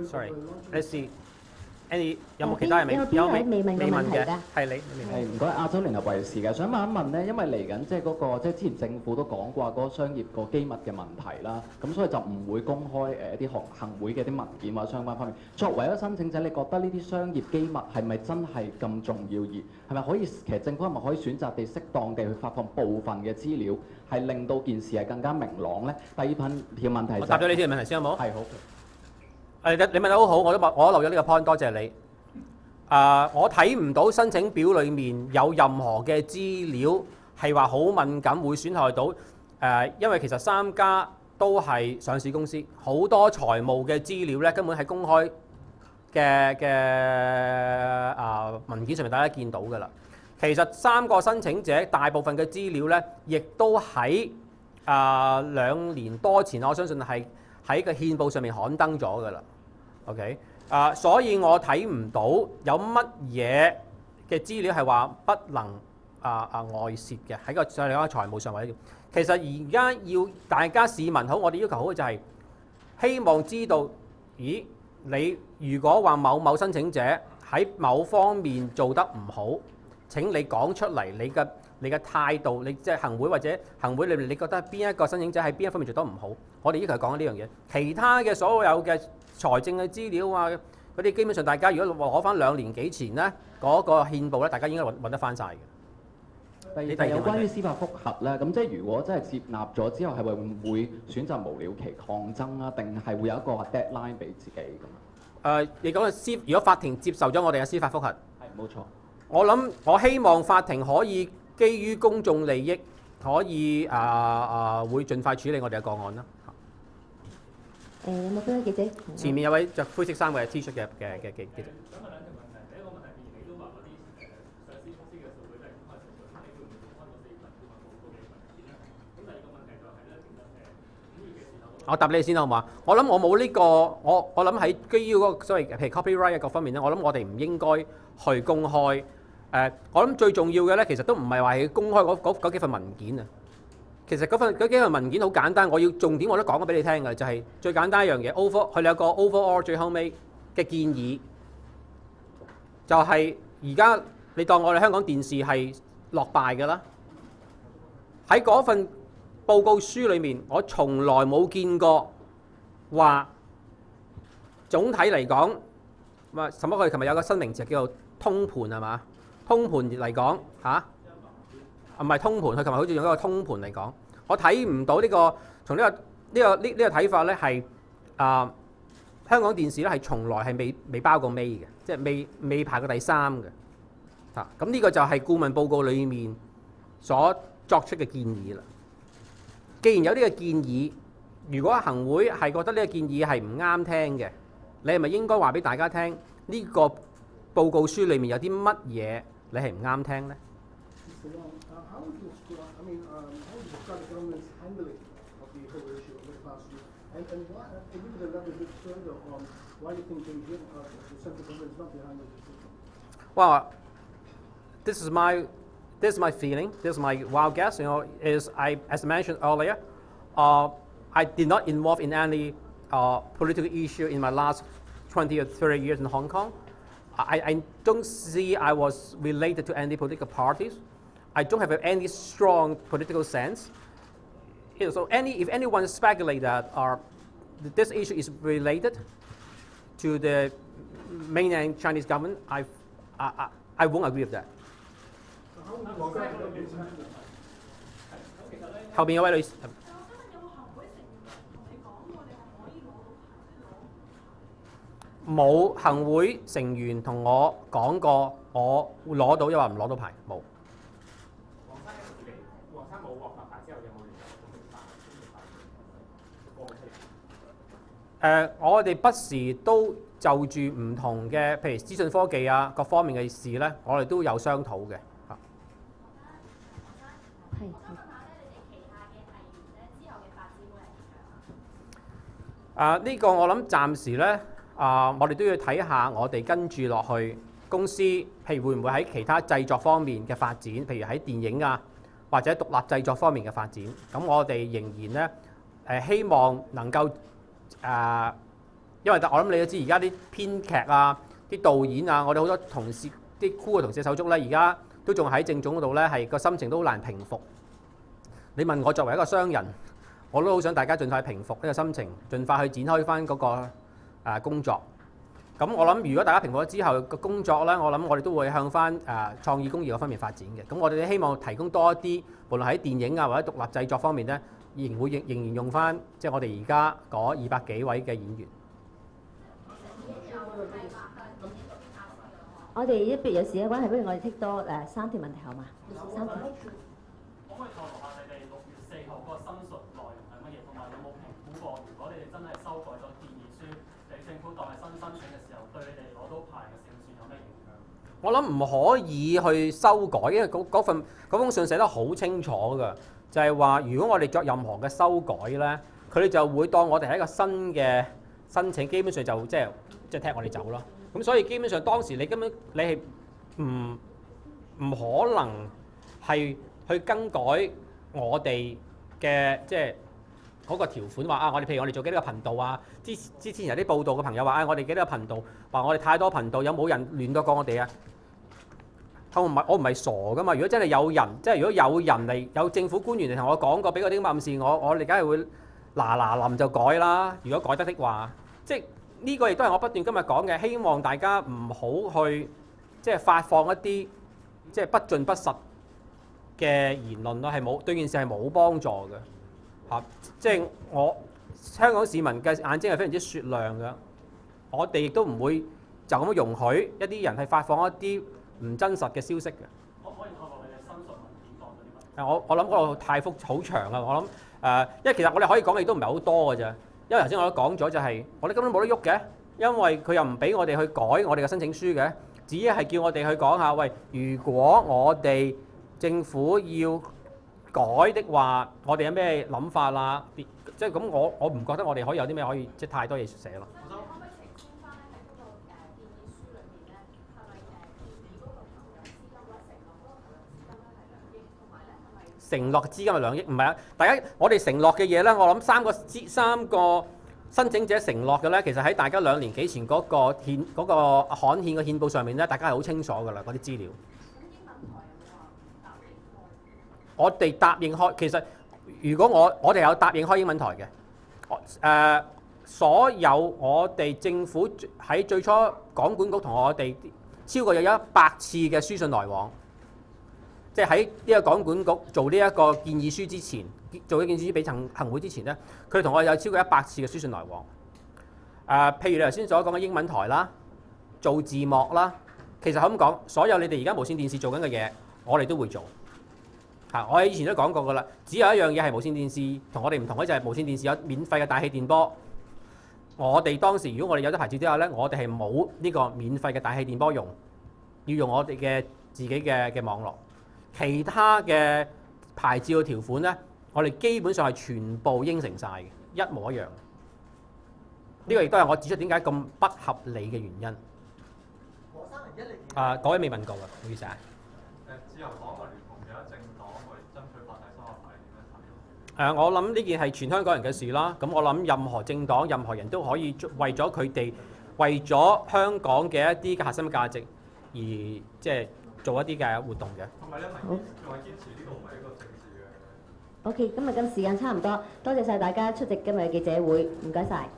Sorry，let's see。Any 有冇其他人未問嘅？係你未問。唔該，亞洲聯合衛視嘅，想問一問咧，因為嚟緊即係嗰個即係之前政府都講過嗰個商業個機密嘅問題啦，咁所以就唔會公開一啲行會嘅啲文件或者相關方面。作為一個申請者，你覺得呢啲商業機密係咪真係咁重要？而係咪可以其實政府係咪可以選擇地適當地去發放部分嘅資料，係令到件事係更加明朗咧？第二條問題就我答咗你呢條問題先好冇？係好。你問得好好，我都留咗呢個 point， 多謝你。我睇唔到申請表裡面有任何嘅資料係話好敏感，會損害到因為其實三家都係上市公司，好多財務嘅資料咧根本係公開嘅文件上面大家見到㗎啦。其實三個申請者大部分嘅資料咧，亦都喺2年多前，我相信係喺個憲報上面刊登咗㗎啦。OK， 所以我睇唔到有乜嘢嘅資料係話不能外泄嘅喺個上嚟講財務上或者。其實而家要大家市民好，我哋要求好嘅就係希望知道，咦？你如果話某某申請者喺某方面做得唔好，請你講出嚟，你嘅態度，你即係行會或者行會裏面，你覺得邊一個申請者喺邊一方面做得唔好？我哋要求係講緊呢樣嘢。其他嘅所有嘅財政嘅資料啊，嗰啲基本上大家如果攞翻2年幾前咧嗰個憲報咧，大家應該揾得翻晒嘅。第二有關於司法覆核咧，咁即係如果真係接納咗之後，係咪會選擇無了期抗爭啊？定係會有一個 deadline 俾自己咁？你講嘅如果法庭接受咗我哋嘅司法覆核，係冇錯。我希望法庭可以基於公眾利益，可以會盡快處理我哋嘅個案啦。有冇其他記者？前面有位着灰色衫嘅 T 恤嘅記者。想問兩條問題，第一個問題，既然你都話嗰啲上市公司嘅數據都係公開上場，你會唔會公開嗰4份顧問報告嘅文件咧？咁第二個問題就係咧，其實5月嘅時候，我答俾你先好嘛？我諗我冇呢個，我諗喺基於嗰個所謂譬如 copyright 各方面咧，我諗我哋唔應該去公開。我諗最重要嘅咧，其實都唔係話係公開嗰幾份文件啊。其實嗰幾份文件好簡單，我要重點我都講咗俾你聽嘅，就係最簡單一樣嘢。佢哋有個 overall 最後尾嘅建議，就係而家你當我哋香港電視係落敗㗎啦。喺嗰份報告書裏面，我從來冇見過話總體嚟講，什麼佢琴日有個新名詞叫做通盤係嘛？通盤嚟講唔係通盤，佢琴日好似用一個通盤嚟講，我睇唔到呢個從呢個睇法咧係香港電視咧係從來係未包過尾嘅，即係未排過第3嘅。咁呢個就係顧問報告裡面所作出嘅建議啦。既然有呢個建議，如果行會係覺得呢個建議係唔啱聽嘅，你係咪應該話俾大家聽呢個報告書裡面有啲乜嘢你係唔啱聽咧？Well, this is my feeling. This is my wild guess. As I mentioned earlier, I did not involve in any political issue in my last 20 or 30 years in Hong Kong. I don't see I was related to any political parties. I don't have any strong political sense. So if anyone speculate that this issue is related to the mainland Chinese government, I won't agree with that. 後邊有位女士。冇行會成員同我講過，我會攞到，抑或唔攞到牌，冇。黃生冇獲發牌之後有冇聯絡？我哋不時都就住唔同嘅，譬如資訊科技啊各方面嘅事咧，我哋都有商討嘅。呢個我諗暫時咧。我哋都要睇下我哋跟住落去公司，譬如會唔會喺其他製作方面嘅發展，譬如喺電影啊或者獨立製作方面嘅發展。咁我哋仍然咧希望能夠因為我諗你都知而家啲編劇啊、啲導演啊，我哋好多同事、啲 crew 嘅同事手足咧，而家都仲喺政總嗰度咧，係個心情都好難平復。你問我作為一個商人，我都好想大家盡快平復呢個心情，盡快去展開翻嗰個工作。咁我諗，如果大家平復咗之後個工作咧，我諗我哋都會向翻創意工業嗰方面發展嘅。咁我哋希望提供多一啲，無論喺電影啊或者獨立製作方面咧，仍然用翻即係我哋而家嗰200幾位嘅演員。我哋一別有時間關係，不如我哋剔多3條問題好嘛？3條。可唔可以透露下你哋6月4號嗰個申述內容係乜嘢？同埋有冇評估過，如果你哋真係修改咗建議書，你政府當係新申請嘅時候，對你哋攞到牌嘅勝算有咩影響？我諗唔可以去修改，因為嗰封信寫得好清楚㗎，就係話如果我哋作任何嘅修改咧，佢哋就會當我哋係一個新嘅申請，基本上就即係踢我哋走咯。咁所以基本上當時你根本你係唔可能係去更改我哋嘅即係嗰個條款話啊，我哋譬如我哋做幾多個頻道啊？之前有啲報道嘅朋友話啊，我哋幾多個頻道，話我哋太多頻道，有冇人聯絡過我哋啊？我唔係傻噶嘛！如果真係有人，即係如果有人嚟，有政府官員嚟同我講過，俾嗰啲暗示我哋梗係會嗱臨就改啦。如果改得的話，即係呢個亦都係我不斷今日講嘅，希望大家唔好去即係發放一啲即係不盡不實嘅言論咯，係冇對件事係冇幫助嘅嚇。即係香港市民嘅眼睛係非常之雪亮嘅，我哋亦都唔會就咁容許一啲人係發放一啲唔真實嘅消息嘅。可唔可以透露你哋申述文件講咗啲乜？我諗嗰度太好長啊！我諗因為其實我哋可以講嘅亦都唔係好多嘅啫。因為頭先我都講咗，就係我哋根本冇得喐嘅，因為佢又唔俾我哋去改我哋嘅申請書嘅，只係叫我哋去講下，喂，如果我哋政府要改的話，我哋有咩諗法啦？即係咁，我唔覺得我哋可以有啲咩可以即係太多嘢寫咯。可唔可以澄清翻咧？喺嗰個建議書裏面咧，係咪建議嗰個投入資金或者承諾嗰個投入資金咧係2億，同埋咧係咪承諾資金係2億？唔係啊，大家我哋承諾嘅嘢咧，我諗三個申請者承諾嘅咧，其實喺大家2年幾前嗰個刊憲嘅憲報上面咧，大家係好清楚㗎啦，嗰啲資料。咁英文台有冇話答應開？我哋答應開，其實如果我哋有答應開英文台嘅，所有我哋政府喺最初港管局同我哋超過有100次嘅書信來往，即係喺呢個港管局做呢一個建議書之前，做呢建議書俾行會之前咧，佢同我有超過100次嘅書信來往。譬如你頭先所講嘅英文台啦，做字幕啦，其實咁講，所有你哋而家無線電視做緊嘅嘢，我哋都會做。我以前都講過㗎啦，只有一樣嘢係無線電視同我哋唔同嘅，就係無線電視有免費嘅大氣電波。我哋當時如果我哋有咗牌照之後咧，我哋係冇呢個免費嘅大氣電波用，要用我哋嘅自己嘅網絡。其他嘅牌照嘅條款咧，我哋基本上係全部應承晒嘅，一模一樣。呢個亦都係我指出點解咁不合理嘅原因。嗰位未問過㗎，唔好意思啊。自由黨同聯同其他政黨去爭取法例修法係點樣睇？我諗呢件係全香港人嘅事啦。咁我諗任何政黨、任何人都可以為咗佢哋、為咗香港嘅一啲嘅核心價值而即係做一啲嘅活動嘅。同埋咧，仲係堅持呢個唔係一個政治嘅。 OK，今日時間差唔多，多謝晒大家出席今日嘅記者會，唔該晒。